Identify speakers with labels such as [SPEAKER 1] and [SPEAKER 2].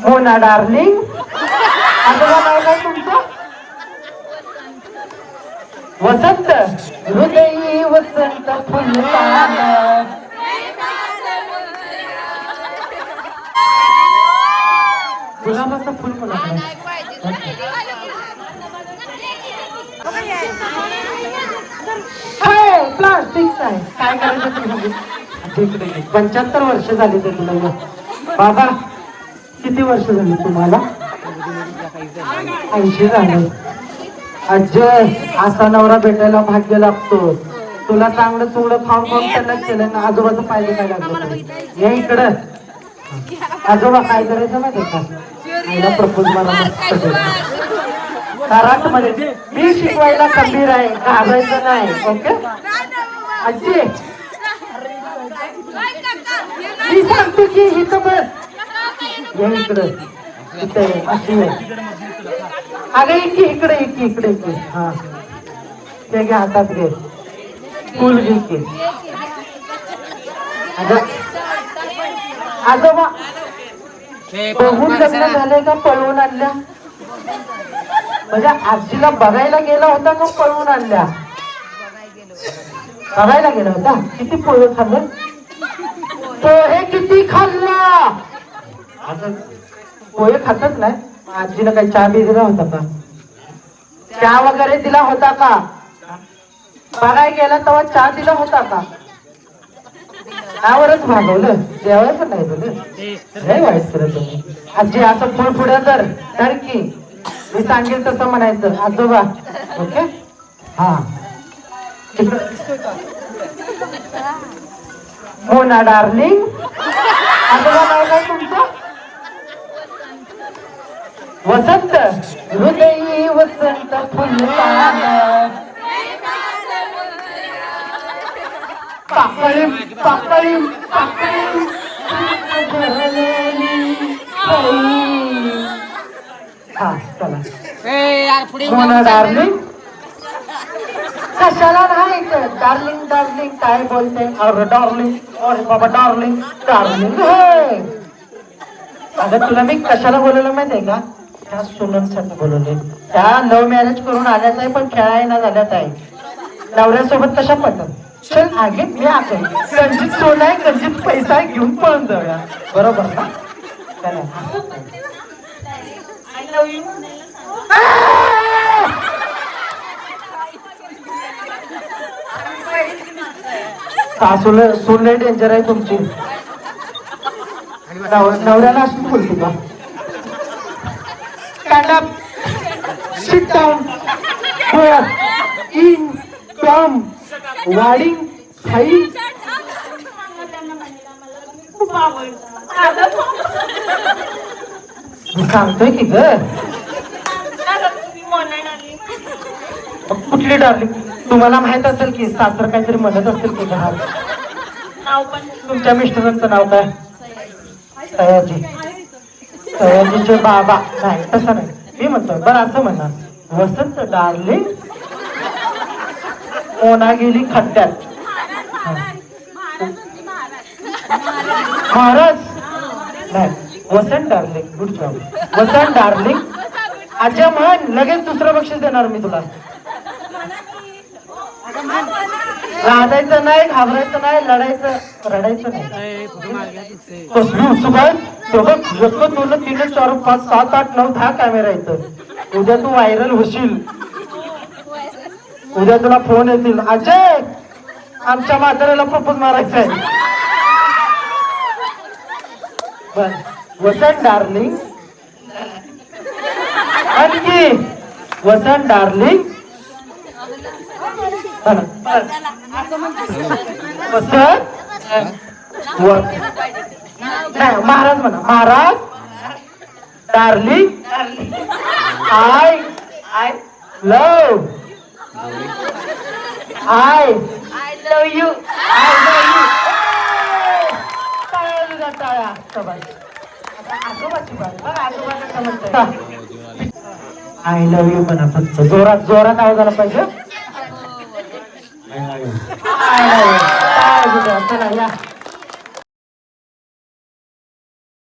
[SPEAKER 1] Mona darling. आजोबा नाव काय तुमचं? वसंत. हृदयी वसंत फुलतान. गुलाबाचं फुल कोणाकडे? प्लास्टिक आहे. काय करायचं तुम्ही? 75 वर्ष झाली तर तुला. बाबा किती वर्ष झाली तुम्हाला? 80 झाले. अजय असा नवरा भेटायला भाग्य लागतो. तुला चांगलं चुंगलं खाऊन खाऊन त्यांना केलं ना. आजोबाचं पाहिजे काय लागलं? या इकडं. आजोबा काय करायचं माहिती का? आईला प्रपोज मला कराट मध्ये मी शिकवायला खंबीर आहे. घाबरायचं नाही. ओके आजी मी सांगतो की इथं बस. या इकडं इथे अशी अगं इकडे इकडे इकडे इकडे इकडे. हा ते घे हातात घे. फुल घे की. आजोबा बघून लग्न झालंय का पळवून आणल्या? म्हणजे आजीला बघायला गेला होता का पळवून आणल्या? बघायला गेला होता. किती पोहे खाल्लं? पोहे किती खाल्ला? आता पोहे खातच नाही. आजीला काही चहा बी दिला होता का? चहा वगैरे दिला होता का? बघायला गेला तेव्हा चहा दिला होता का? त्यावरच भागवलं. जेवायचं नाही तुझं. नाही वाईट करत तुम्ही. आजी असं फुल पुढे तर की मी सांगेल तसं म्हणायचं. आजोबा ओके. हा मोना डार्लिंग. आजोबा नाव काय तुमचं? वसंत. हृदयी वसंत फुलतान. पाकळी पाकळी पाकळी. हा चला. मोना डार्लिंग. कशाला राहायचं? डार्लिंग डार्लिंग काय बोलते? अरे डार्लिंग. अरे बाबा डार्लिंग डार्लिंग हे. अगं तुला मी कशाला बोलवलं माहितीये का? त्या सुनंसाठी बोलवले. त्या लव्ह मॅरेज करून आल्याच आहे पण खेळायला झाल्याच आहे. नवऱ्यासोबत कशा पटत? चल आगे मी आगे. गंजीत सोन आहे गंजीत पैसा आहे घेऊन पळून जाऊया. बरोबर ना? सासूला सून लय डेंजर आहे तुमची. नवऱ्याला अशी बोलते का? Stand up. Sit down. इन कम वाडिंग थाई. सांगतोय की ग. कुठली डार्लिंग? तुम्हाला माहित असेल की सासर काहीतरी म्हणत असेल की घरात. तुमच्या मिस्टरांचं नाव काय? सयाजी. सयाजीचे बाबा. नाही तसं नाही. मी म्हणतोय बरं असं म्हणा. वसंत डार्लिंग. मोना गेली खड्ड्यात. महाराज नाही. Vasant darling. Good job. Vasant darling. अच्छा म्हण. लगेच दुसरं बक्षीस देणार मी तुला. लाजायचं नाही घाबरायचं नाही लढायचं रडायचं नाही. कसली उत्सुकाय? बघ 1 2 3 4 5 7 8 9 10 कॅमेरा येतं. उद्या तू व्हायरल होशील. उद्या तुला फोन येतील. अजय आमच्या म्हाताऱ्याला प्रपोज मारायचा आहे. बर वसंत डार्लिंग. आणखी वसंत डार्लिंग. महाराज म्हणा. Maharaj darling. I I love I love you. I love you. टाळ्या सबाई. आजोबाची बाई बघ. आजोबा कसं म्हणतात. आय लव यू म्हणा. फक्त जोरात जोरात आवाज आला पाहिजे. चला या.